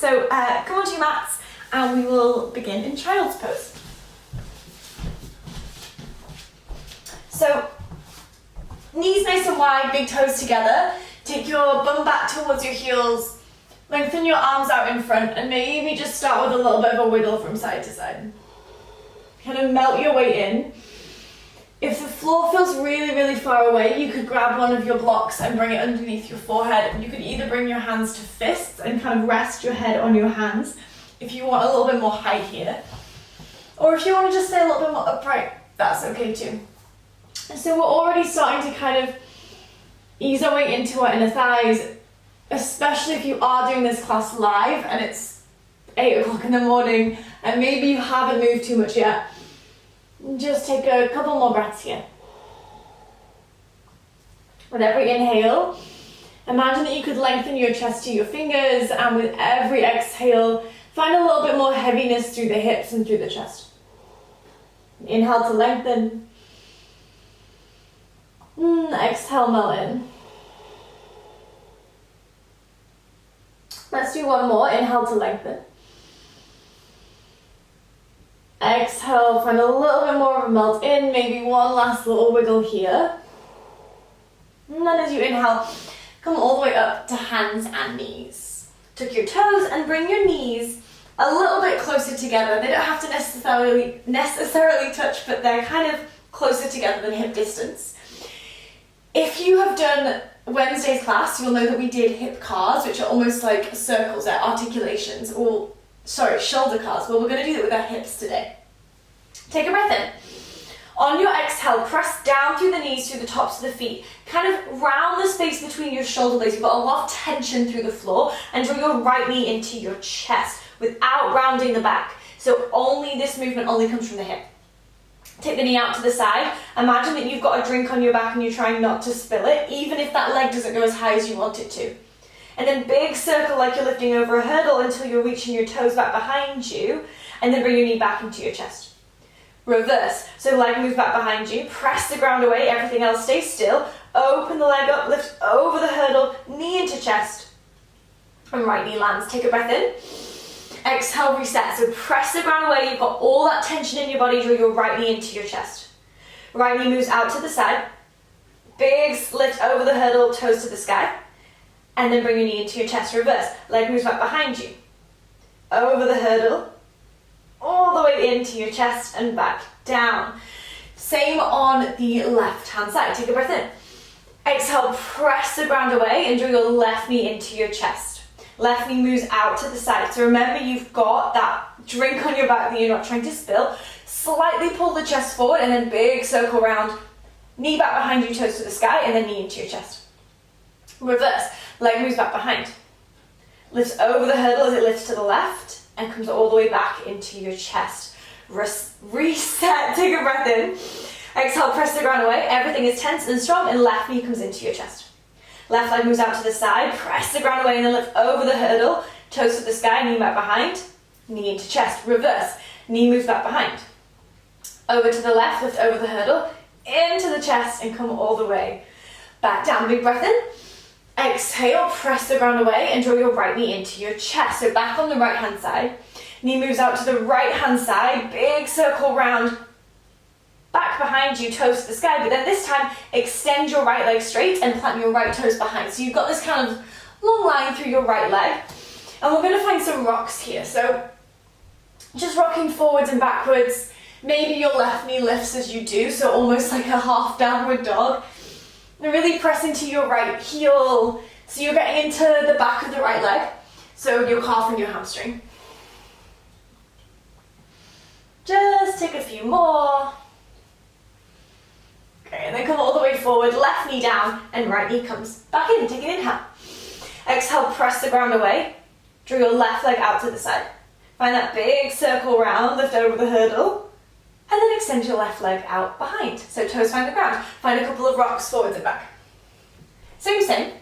So come onto your mats and we will begin in child's pose. So knees nice and wide, big toes together. Take your bum back towards your heels. Lengthen your arms out in front and maybe just start with a little bit of a wiggle from side to side. Kind of melt your way in. If the floor feels really, really far away, you could grab one of your blocks and bring it underneath your forehead. You could either bring your hands to fists and kind of rest your head on your hands if you want a little bit more height here. Or if you want to just stay a little bit more upright, that's okay too. And so we're already starting to kind of ease our way into our inner thighs, especially if you are doing this class live and it's 8 o'clock in the morning and maybe you haven't moved too much yet. Just take a couple more breaths here. With every inhale, imagine that you could lengthen your chest to your fingers, and with every exhale, find a little bit more heaviness through the hips and through the chest. Inhale to lengthen. Exhale, melt in. Let's do one more. Inhale to lengthen. Exhale, find a little bit more of a melt in, maybe one last little wiggle here. And then as you inhale, come all the way up to hands and knees. Tuck your toes and bring your knees a little bit closer together. They don't have to necessarily touch, but they're kind of closer together than hip distance. If you have done Wednesday's class, you'll know that we did hip cars, which are almost like circles, they're articulations, or shoulder cars. Well, we're going to do that with our hips today. Take a breath in. On your exhale, press down through the knees, through the tops of the feet. Kind of round the space between your shoulder blades. You've got a lot of tension through the floor, and draw your right knee into your chest without rounding the back. So this movement only comes from the hip. Take the knee out to the side. Imagine that you've got a drink on your back and you're trying not to spill it, even if that leg doesn't go as high as you want it to. And then big circle like you're lifting over a hurdle until you're reaching your toes back behind you, and then bring your knee back into your chest. Reverse, so leg moves back behind you, press the ground away, everything else stays still, open the leg up, lift over the hurdle, knee into chest, and right knee lands. Take a breath in. Exhale, reset, so press the ground away, you've got all that tension in your body, draw your right knee into your chest. Right knee moves out to the side, big lift over the hurdle, toes to the sky. And then bring your knee into your chest, reverse. Leg moves back behind you. Over the hurdle, all the way into your chest and back down. Same on the left hand side. Take a breath in. Exhale, press the ground away and draw your left knee into your chest. Left knee moves out to the side. So remember, you've got that drink on your back that you're not trying to spill. Slightly pull the chest forward and then big circle round. Knee back behind you, toes to the sky, and then knee into your chest. Reverse. Leg moves back behind. Lifts over the hurdle as it lifts to the left and comes all the way back into your chest. Reset, take a breath in. Exhale, press the ground away. Everything is tense and strong, and left knee comes into your chest. Left leg moves out to the side, press the ground away and then lift over the hurdle, toes to the sky, knee back behind, knee into chest. Reverse, knee moves back behind. Over to the left, lift over the hurdle, into the chest and come all the way back down. Big breath in. Exhale, press the ground away and draw your right knee into your chest. So back on the right hand side. Knee moves out to the right hand side, big circle round, back behind you, toes to the sky. But then this time, extend your right leg straight and plant your right toes behind. So you've got this kind of long line through your right leg. And we're going to find some rocks here. So just rocking forwards and backwards. Maybe your left knee lifts as you do, so almost like a half downward dog. And really press into your right heel, so you're getting into the back of the right leg, so your calf and your hamstring. Just take a few more. Okay, and then come all the way forward, left knee down, and right knee comes back in. Take an inhale. Exhale, press the ground away. Draw your left leg out to the side. Find that big circle round, lift over the hurdle. And then extend your left leg out behind. So toes find the ground. Find a couple of rocks forwards and back. Same.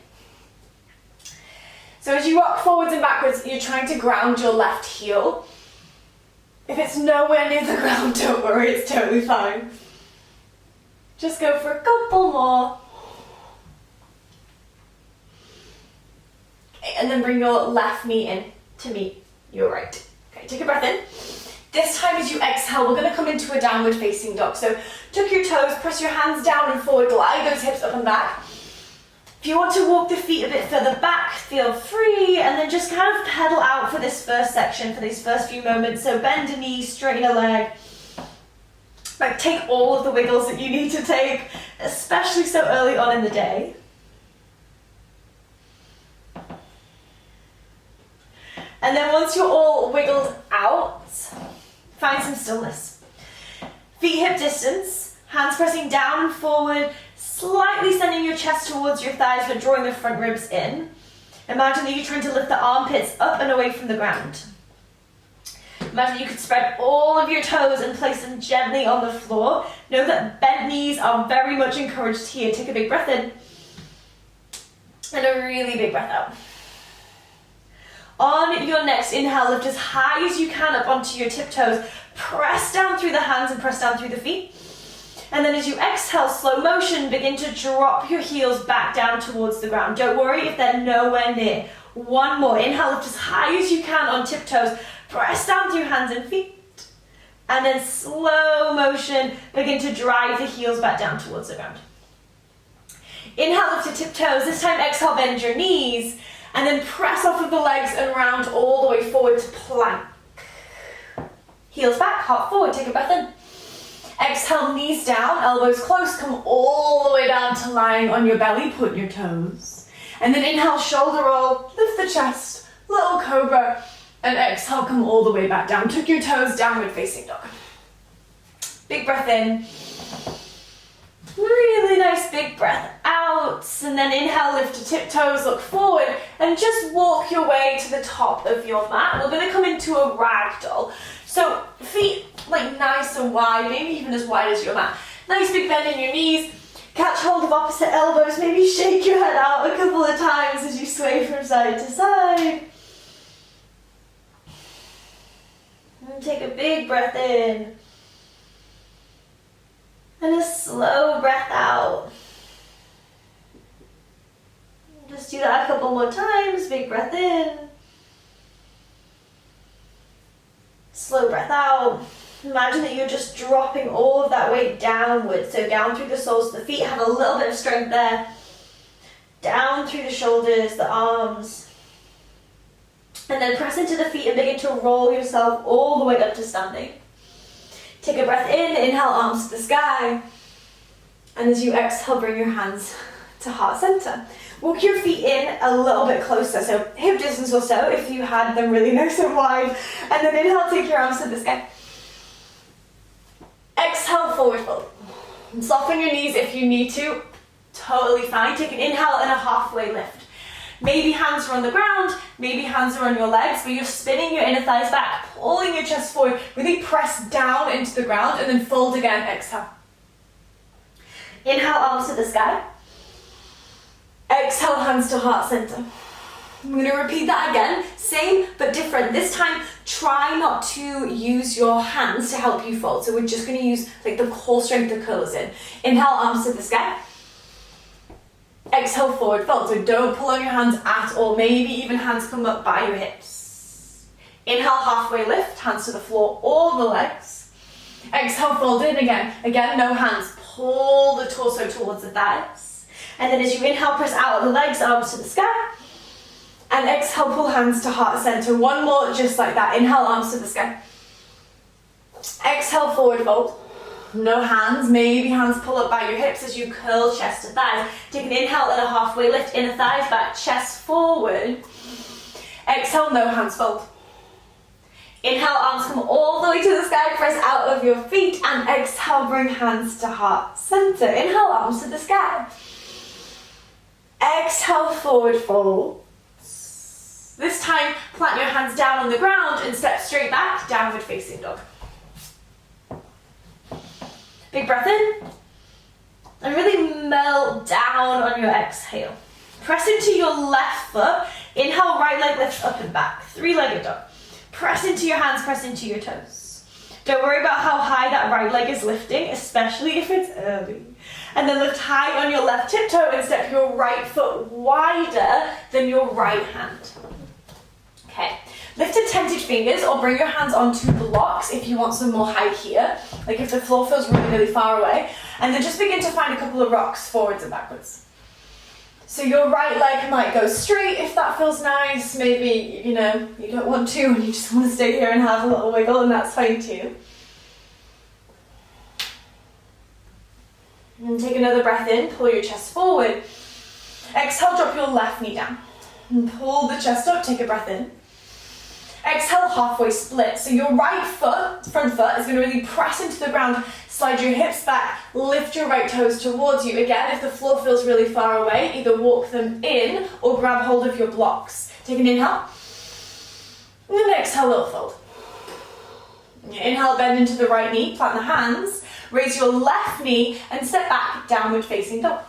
So as you rock forwards and backwards, you're trying to ground your left heel. If it's nowhere near the ground, don't worry, it's totally fine. Just go for a couple more. Okay, and then bring your left knee in to meet your right. Okay, take a breath in. This time as you exhale, we're gonna come into a downward facing dog. So tuck your toes, press your hands down and forward, glide those hips up and back. If you want to walk the feet a bit further back, feel free, and then just kind of pedal out for this first section, for these first few moments. So bend a knee, straighten a leg. Like take all of the wiggles that you need to take, especially so early on in the day. And then once you're all wiggled out, find some stillness. Feet hip distance, hands pressing down and forward, slightly sending your chest towards your thighs but drawing the front ribs in. Imagine that you're trying to lift the armpits up and away from the ground. Imagine you could spread all of your toes and place them gently on the floor. Know that bent knees are very much encouraged here. Take a big breath in and a really big breath out. On your next inhale, lift as high as you can up onto your tiptoes. Press down through the hands and press down through the feet. And then as you exhale, slow motion, begin to drop your heels back down towards the ground. Don't worry if they're nowhere near. One more. Inhale, lift as high as you can on tiptoes. Press down through hands and feet. And then slow motion, begin to drive the heels back down towards the ground. Inhale, lift to tiptoes. This time, exhale, bend your knees. And then press off of the legs and round all the way forward to plank. Heels back, heart forward, take a breath in. Exhale, knees down, elbows close, come all the way down to lying on your belly, point your toes. And then inhale, shoulder roll, lift the chest, little cobra, and exhale, come all the way back down. Tuck your toes, downward facing dog. Big breath in. Really nice big breath out, and then inhale, lift to tiptoes, look forward, and just walk your way to the top of your mat. We're going to come into a ragdoll. So feet like nice and wide, maybe even as wide as your mat. Nice big bend in your knees. Catch hold of opposite elbows. Maybe shake your head out a couple of times as you sway from side to side. And take a big breath in. And a slow breath out. Just do that a couple more times. Big breath in. Slow breath out. Imagine that you're just dropping all of that weight downwards. So down through the soles of the feet. Have a little bit of strength there. Down through the shoulders, the arms. And then press into the feet and begin to roll yourself all the way up to standing. Take a breath in, inhale, arms to the sky. And as you exhale, bring your hands to heart center. Walk your feet in a little bit closer, so hip distance or so if you had them really nice and wide. And then inhale, take your arms to the sky. Exhale, forward fold. And soften your knees if you need to. Totally fine. Take an inhale and a halfway lift. Maybe hands are on the ground, maybe hands are on your legs, but you're spinning your inner thighs back, pulling your chest forward, really press down into the ground and then fold again, exhale. Inhale, arms to the sky. Exhale, hands to heart center. I'm going to repeat that again, same but different. This time, try not to use your hands to help you fold. So we're just going to use like the core strength to curl us in. Inhale, arms to the sky. Exhale, forward fold. So don't pull on your hands at all. Maybe even hands come up by your hips. Inhale, halfway lift, hands to the floor, all the legs. Exhale, fold in again. Again, no hands. Pull the torso towards the thighs. And then as you inhale, press out of the legs, arms to the sky. And exhale, pull hands to heart center. One more, just like that. Inhale, arms to the sky. Exhale, forward fold. No hands, maybe hands pull up by your hips as you curl chest to thighs. Take an inhale and a halfway lift, inner thighs back, chest forward. Exhale, no hands fold. Inhale, arms come all the way to the sky, press out of your feet, and exhale, bring hands to heart center. Inhale, arms to the sky. Exhale, forward fold. This time, plant your hands down on the ground and step straight back, downward facing dog. Big breath in, and really melt down on your exhale. Press into your left foot. Inhale, right leg lifts up and back. Three-legged dog. Press into your hands, press into your toes. Don't worry about how high that right leg is lifting, especially if it's early. And then lift high on your left tiptoe and step your right foot wider than your right hand. Okay, Lift to tented fingers or bring your hands onto blocks if you want some more height here, like if the floor feels really, really far away. And then just begin to find a couple of rocks forwards and backwards. So your right leg might go straight if that feels nice. Maybe, you know, you don't want to and you just want to stay here and have a little wiggle, and that's fine too. And take another breath in, pull your chest forward. Exhale, drop your left knee down. And pull the chest up, take a breath in. Exhale, halfway split. So your right foot, front foot, is going to really press into the ground, slide your hips back, lift your right toes towards you. Again, if the floor feels really far away, either walk them in or grab hold of your blocks. Take an inhale. And then exhale, little fold. Inhale, bend into the right knee, plant the hands, raise your left knee and step back, downward facing dog.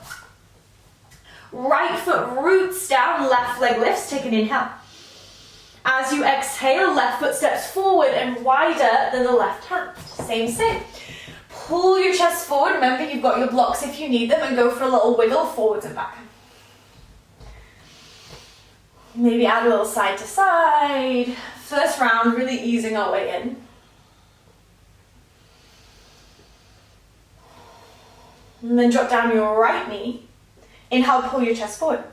Right foot roots down, left leg lifts, take an inhale. As you exhale, left foot steps forward and wider than the left hand. Same. Pull your chest forward. Remember, you've got your blocks if you need them, and go for a little wiggle forwards and back. Maybe add a little side to side. First round, really easing our way in. And then drop down your right knee. Inhale, pull your chest forward.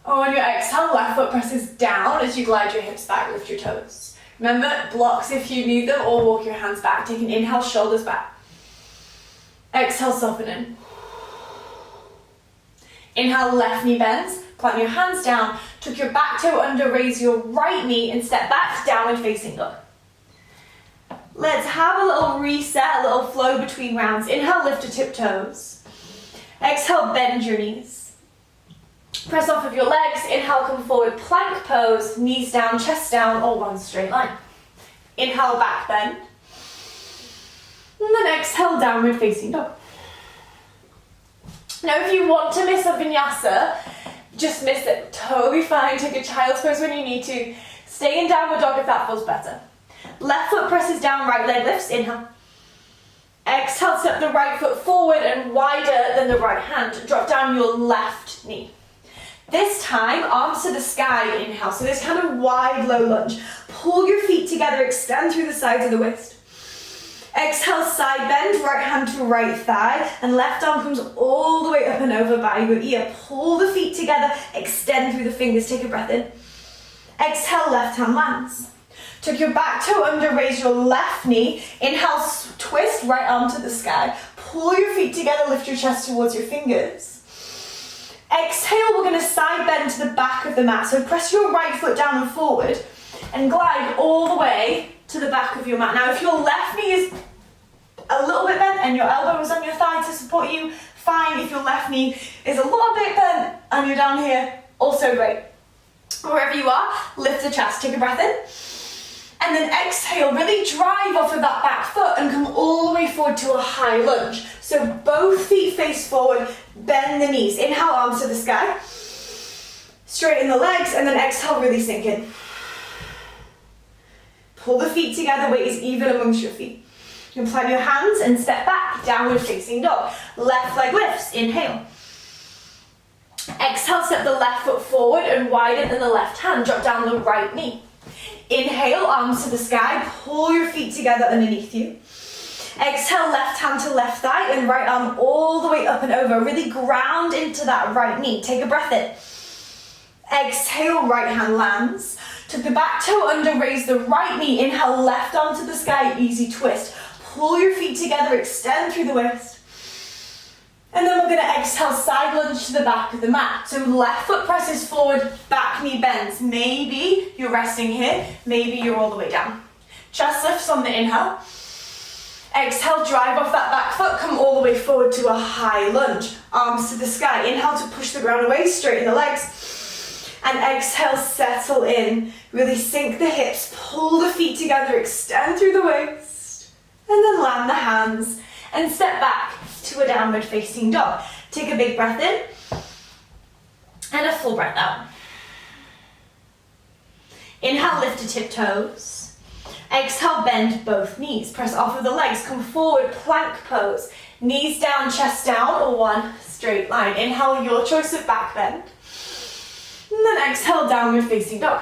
On your exhale, left foot presses down as you glide your hips back, lift your toes. Remember, blocks if you need them, or walk your hands back. Take an inhale, shoulders back. Exhale, soften in. Inhale, left knee bends, plant your hands down, tuck your back toe under, raise your right knee and step back, downward facing dog. Let's have a little reset, a little flow between rounds. Inhale, lift to tiptoes. Exhale, bend your knees. Press off of your legs. Inhale, come forward, plank pose, knees down, chest down, or one straight line. Inhale, back bend. And then exhale, downward facing dog. Now, if you want to miss a vinyasa, just miss it. Totally fine. Take a child's pose when you need to. Stay in downward dog if that feels better. Left foot presses down, right leg lifts. Inhale. Exhale, step the right foot forward and wider than the right hand. Drop down your left knee. This time, arms to the sky, inhale. So this kind of wide, low lunge. Pull your feet together, extend through the sides of the waist. Exhale, side bend, right hand to right thigh, and left arm comes all the way up and over by your ear. Pull the feet together, extend through the fingers, take a breath in. Exhale, left hand lands. Tuck your back toe under, raise your left knee. Inhale, twist, right arm to the sky. Pull your feet together, lift your chest towards your fingers. Exhale, we're going to side bend to the back of the mat. So press your right foot down and forward and glide all the way to the back of your mat. Now, if your left knee is a little bit bent and your elbow is on your thigh to support you, fine. If your left knee is a little bit bent and you're down here, also great. Wherever you are, lift the chest, take a breath in. And then exhale, really drive off of that back foot and come all the way forward to a high lunge. So both feet face forward, bend the knees. Inhale, arms to the sky. Straighten the legs and then exhale, really sink in. Pull the feet together, weight is even amongst your feet. You can plant your hands and step back, downward facing dog. Left leg lifts, inhale. Exhale, step the left foot forward and wider than the left hand. Drop down the right knee. Inhale, arms to the sky, pull your feet together underneath you. Exhale, left hand to left thigh and right arm all the way up and over. Really ground into that right knee. Take a breath in. Exhale, right hand lands. Tuck the back toe under, raise the right knee. Inhale, left arm to the sky, easy twist. Pull your feet together, extend through the waist. And then we're going to exhale, side lunge to the back of the mat. So left foot presses forward, back knee bends. Maybe you're resting here, maybe you're all the way down. Chest lifts on the inhale. Exhale, drive off that back foot, come all the way forward to a high lunge. Arms to the sky. Inhale to push the ground away, straighten the legs. And exhale, settle in. Really sink the hips, pull the feet together, extend through the waist. And then land the hands and step back to a downward facing dog. Take a big breath in and a full breath out. Inhale, lift to tiptoes. Exhale, bend both knees. Press off of the legs, come forward, plank pose. Knees down, chest down, or one straight line. Inhale, your choice of back bend. And then exhale, downward facing dog.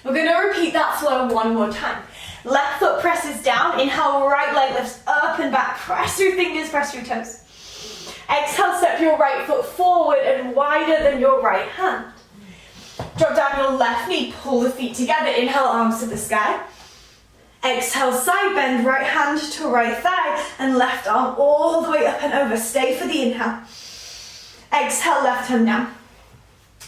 We're going to repeat that flow one more time. Left foot presses down, inhale, right leg lifts up and back, press through fingers, press through toes. Exhale, step your right foot forward and wider than your right hand. Drop down your left knee, pull the feet together, inhale, arms to the sky. Exhale, side bend, right hand to right thigh and left arm all the way up and over. Stay for the inhale. Exhale, left hand down.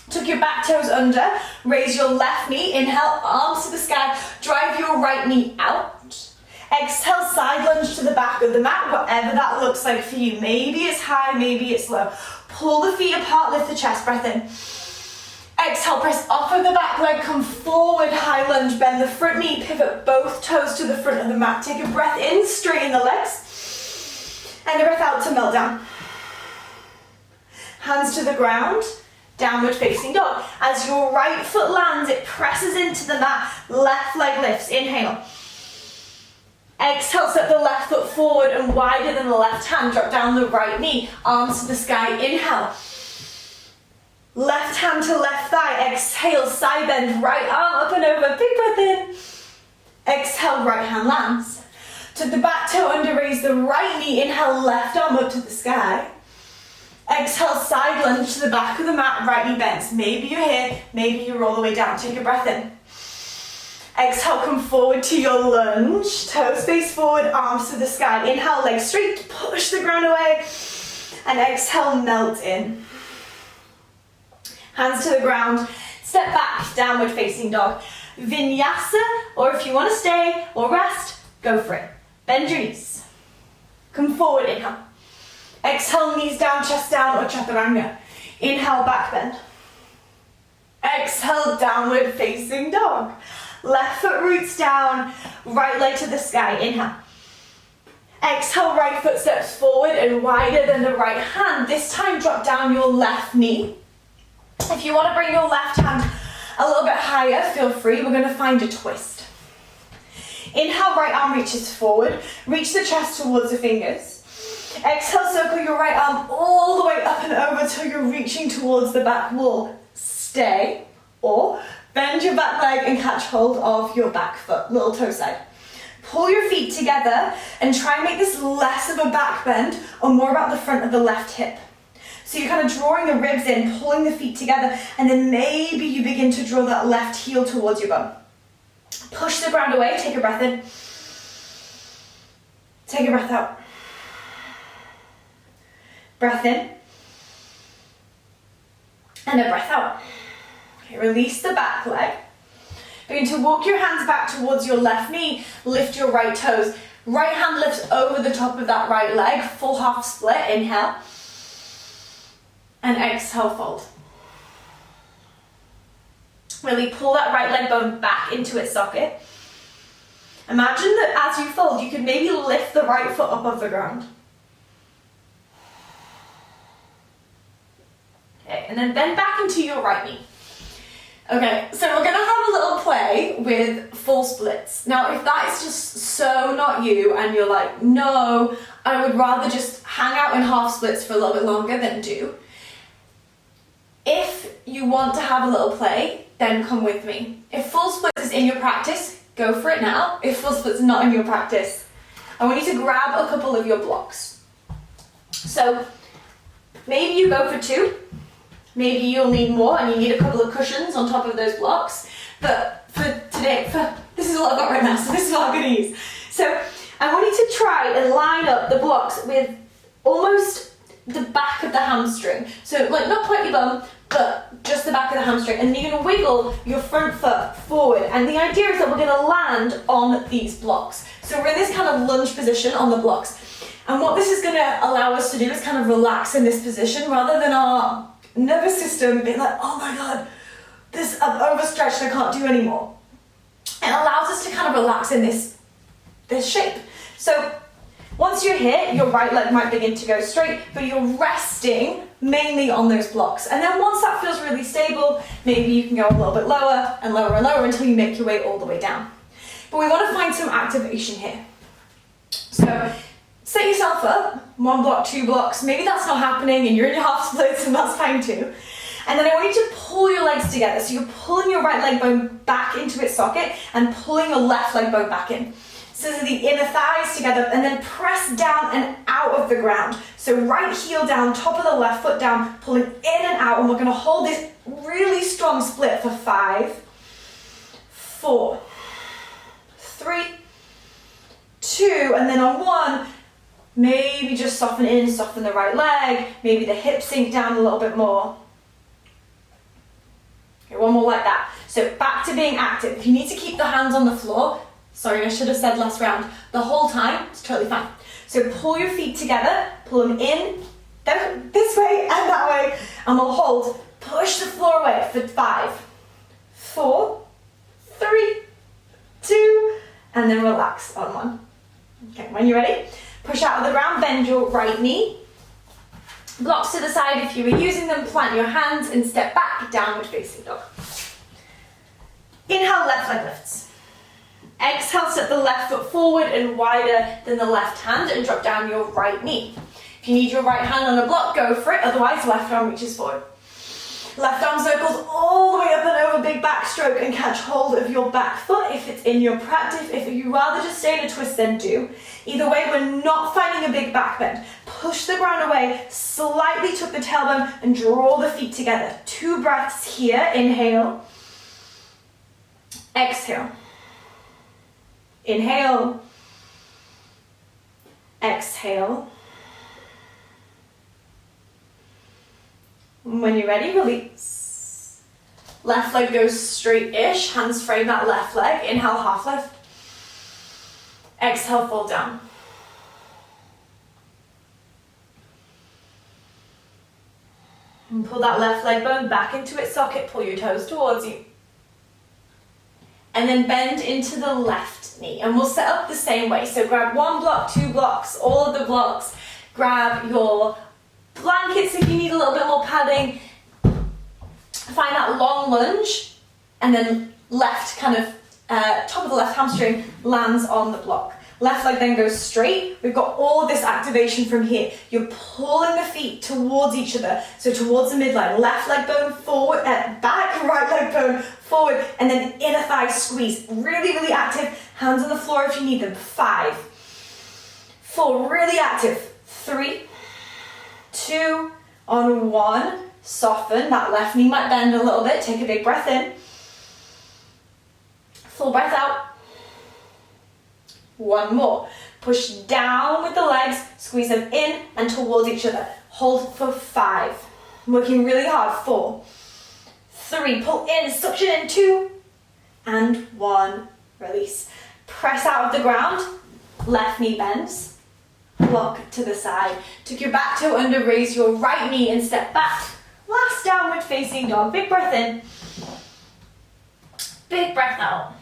Tuck your back toes under, raise your left knee, inhale, arms to the sky, drive your right knee out. Exhale, side lunge to the back of the mat, whatever that looks like for you. Maybe it's high, maybe it's low. Pull the feet apart, lift the chest, breath in. Exhale, press off of the back leg, come forward, high lunge, bend the front knee, pivot both toes to the front of the mat. Take a breath in, straighten the legs, and a breath out to melt down. Hands to the ground. Downward facing dog. As your right foot lands, it presses into the mat. Left leg lifts. Inhale. Exhale, step the left foot forward and wider than the left hand. Drop down the right knee. Arms to the sky. Inhale. Left hand to left thigh. Exhale, side bend. Right arm up and over. Big breath in. Exhale, right hand lands. Tuck the back toe under, raise the right knee. Inhale, left arm up to the sky. Exhale, side lunge to the back of the mat, right knee bends. Maybe you're here, maybe you roll the way down. Take a breath in. Exhale, come forward to your lunge. Toes face forward, arms to the sky. Inhale, legs straight, push the ground away. And exhale, melt in. Hands to the ground. Step back, downward facing dog. Vinyasa, or if you want to stay or rest, go for it. Bend your knees. Come forward, inhale. Exhale, knees down, chest down, or chaturanga. Inhale, back bend. Exhale, downward facing dog. Left foot roots down, right leg to the sky. Inhale. Exhale, right foot steps forward and wider than the right hand. This time, drop down your left knee. If you want to bring your left hand a little bit higher, feel free. We're going to find a twist. Inhale, right arm reaches forward. Reach the chest towards the fingers. Exhale, circle your right arm all the way up and over till you're reaching towards the back wall. Stay, or bend your back leg and catch hold of your back foot, little toe side. Pull your feet together and try and make this less of a back bend or more about the front of the left hip. So you're kind of drawing the ribs in, pulling the feet together, and then maybe you begin to draw that left heel towards your bum. Push the ground away, take a breath in. Take a breath out. Breath in, and a breath out. Okay, release the back leg. Begin to walk your hands back towards your left knee, lift your right toes. Right hand lifts over the top of that right leg, full half split, inhale. And exhale, fold. Really pull that right leg bone back into its socket. Imagine that as you fold, you could maybe lift the right foot up off the ground. Okay, and then bend back into your right knee. Okay, so we're gonna have a little play with full splits. Now, if that is just so not you, and you're like, no, I would rather just hang out in half splits for a little bit longer than do. If you want to have a little play, then come with me. If full splits is in your practice, go for it now. If full splits is not in your practice, I want you to grab a couple of your blocks. So, maybe you go for 2. Maybe you'll need more and you need a couple of cushions on top of those blocks. But for today, this is what I've got right now, so this is what I'm going to use. So I want you to try and line up the blocks with almost the back of the hamstring. So like not quite your bum, but just the back of the hamstring. And you're going to wiggle your front foot forward. And the idea is that we're going to land on these blocks. So we're in this kind of lunge position on the blocks. And what this is going to allow us to do is kind of relax in this position rather than our nervous system being like, oh my god, I'm overstretched, I can't do anymore. It allows us to kind of relax in this shape. So once you're here, your right leg might begin to go straight, but you're resting mainly on those blocks. And then once that feels really stable, maybe you can go a little bit lower and lower and lower until you make your way all the way down. But we want to find some activation here. So set yourself up, 1 block, 2 blocks, maybe that's not happening and you're in your half splits and that's fine too. And then I want you to pull your legs together. So you're pulling your right leg bone back into its socket and pulling your left leg bone back in. So the inner thighs together, and then press down and out of the ground. So right heel down, top of the left foot down, pulling in and out, and we're gonna hold this really strong split for 5, 4, 3, 2, and then on 1, maybe just soften in, soften the right leg, maybe the hips sink down a little bit more. Okay, one more like that. So back to being active. If you need to keep the hands on the floor, sorry, I should have said last round, the whole time, it's totally fine. So pull your feet together, pull them in, this way and that way, and we'll hold. Push the floor away for 5, 4, 3, 2, and then relax on 1. Okay, when you're ready, push out of the ground, bend your right knee. Blocks to the side if you were using them, plant your hands and step back, downward facing dog. Inhale, left leg lifts. Exhale, set the left foot forward and wider than the left hand and drop down your right knee. If you need your right hand on a block, go for it, otherwise left arm reaches forward. Left arm circles all the way up and over, big backstroke, and catch hold of your back foot if it's in your practice. If you'd rather just stay in a twist, then do. Either way, we're not finding a big back bend. Push the ground away, slightly tuck the tailbone, and draw the feet together. 2 breaths here, inhale. Exhale. Inhale. Exhale. When you're ready, release. Left leg goes straight-ish, hands frame that left leg. Inhale, half lift. Exhale, fold down. And pull that left leg bone back into its socket, pull your toes towards you. And then bend into the left knee. And we'll set up the same way. So grab 1 block, 2 blocks, all of the blocks. Grab your blankets if you need a little bit more padding. Find that long lunge, and then left kind of top of the left hamstring lands on the block. Left leg then goes straight. We've got all of this activation from here. You're pulling the feet towards each other, so towards the midline. Left leg bone forward, back, right leg bone forward, and then inner thigh squeeze. Really, really active. Hands on the floor if you need them. 5, 4, really active. 3, 2, on 1, soften. That left knee might bend a little bit. Take a big breath in. Full breath out. 1 more. Push down with the legs, squeeze them in and towards each other. Hold for 5. Working really hard. 4, 3, pull in, suction in. 2, and 1, release. Press out of the ground. Left knee bends. Block to the side. Tuck your back toe under, raise your right knee and step back. Last downward facing dog. Big breath in. Big breath out.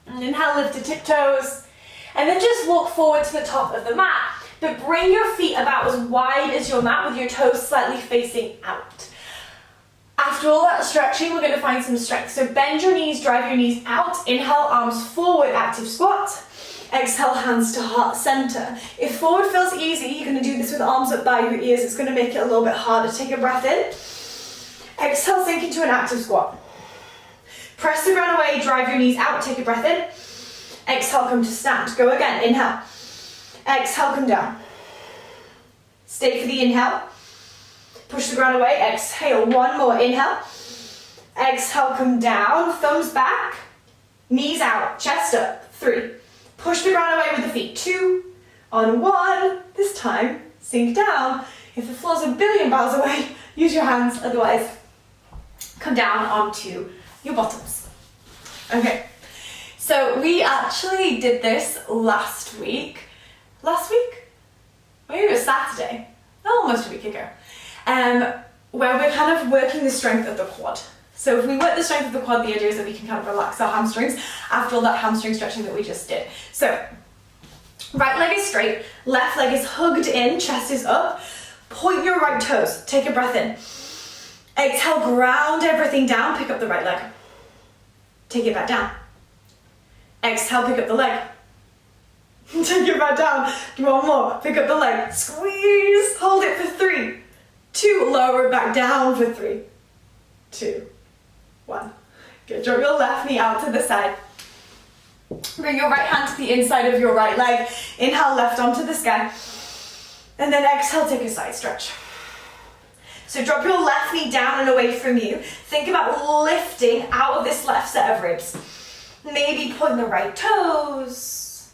And inhale, lift to tiptoes. And then just walk forward to the top of the mat. But bring your feet about as wide as your mat with your toes slightly facing out. After all that stretching, we're going to find some strength. So bend your knees, drive your knees out. Inhale, arms forward, active squat. Exhale, hands to heart center. If forward feels easy, you're going to do this with arms up by your ears. It's going to make it a little bit harder. Take a breath in. Exhale, sink into an active squat. Press the ground away, drive your knees out. Take a breath in. Exhale, come to stand. Go again. Inhale. Exhale, come down. Stay for the inhale. Push the ground away. Exhale. 1 more. Inhale. Exhale, come down. Thumbs back. Knees out. Chest up. 3. Push the ground away with the feet. 2, on 1, this time, sink down. If the floor's a billion miles away, use your hands, otherwise, come down onto your bottoms. Okay, so we actually did this last week. Maybe it was Saturday, almost a week ago, where we're kind of working the strength of the quad. So if we work the strength of the quad, the idea is that we can kind of relax our hamstrings after all that hamstring stretching that we just did. So right leg is straight, left leg is hugged in, chest is up. Point your right toes, take a breath in. Exhale, ground everything down, pick up the right leg. Take it back down. Exhale, pick up the leg. Take it back down. Do 1 more, pick up the leg. Squeeze, hold it for 3, 2, lower it back down for 3, 2, 1. Good, drop your left knee out to the side. Bring your right hand to the inside of your right leg. Inhale, left arm to the sky. And then exhale, take a side stretch. So drop your left knee down and away from you. Think about lifting out of this left set of ribs. Maybe point the right toes.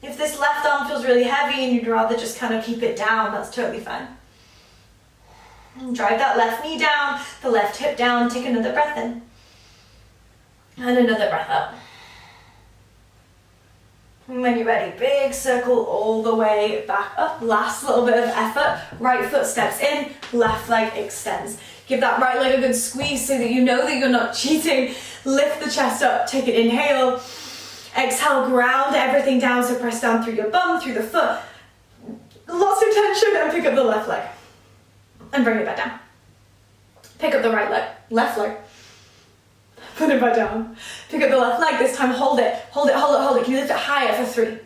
If this left arm feels really heavy and you'd rather just kind of keep it down, that's totally fine. And drive that left knee down, the left hip down, take another breath in. And another breath out. And when you're ready, big circle all the way back up. Last little bit of effort. Right foot steps in, left leg extends. Give that right leg a good squeeze so that you know that you're not cheating. Lift the chest up, take an inhale. Exhale, ground everything down, so press down through your bum, through the foot. Lots of tension, and pick up the left leg. And bring it back down. Pick up the right leg, left leg. Put it back down. Pick up the left leg, this time hold it. Hold it, hold it, hold it. Can you lift it higher for 3?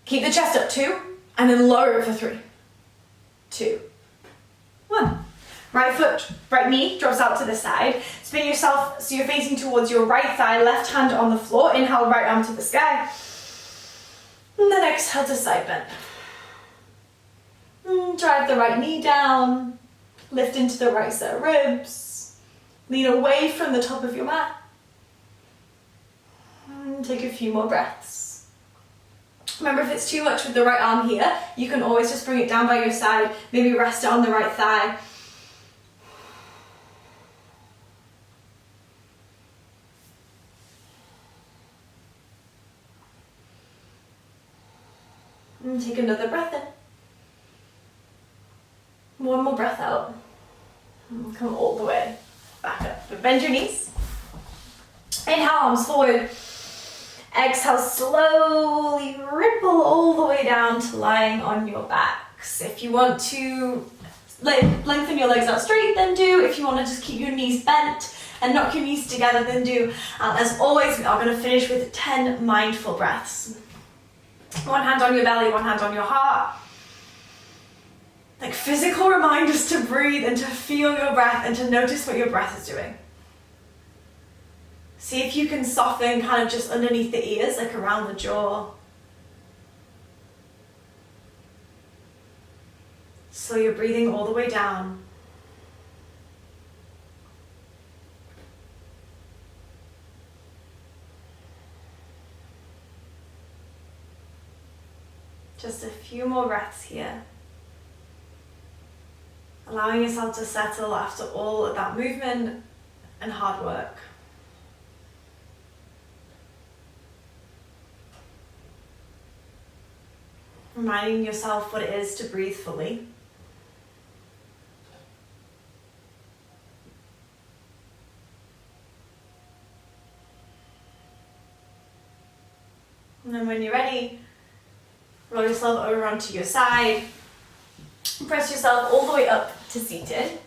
Keep the chest up, 2, and then lower it for 3. 2, 1. Right foot, right knee drops out to the side. Spin yourself so you're facing towards your right thigh, left hand on the floor. Inhale, right arm to the sky. And then exhale to side bend. Drive the right knee down. Lift into the right set of ribs. Lean away from the top of your mat. Take a few more breaths. Remember, if it's too much with the right arm here, you can always just bring it down by your side. Maybe rest it on the right thigh. And take another breath in. One more breath out. And come all the way back up. But bend your knees. Inhale, arms forward. Exhale, slowly ripple all the way down to lying on your backs. If you want to lengthen your legs out straight, then do. If you want to just keep your knees bent and knock your knees together, then do. As always, we are going to finish with 10 mindful breaths. One hand on your belly, one hand on your heart. Like physical reminders to breathe and to feel your breath and to notice what your breath is doing. See if you can soften kind of just underneath the ears, like around the jaw. So you're breathing all the way down. Just a few more breaths here. Allowing yourself to settle after all of that movement and hard work. Reminding yourself what it is to breathe fully. And then when you're ready, roll yourself over onto your side. Press yourself all the way up to seated.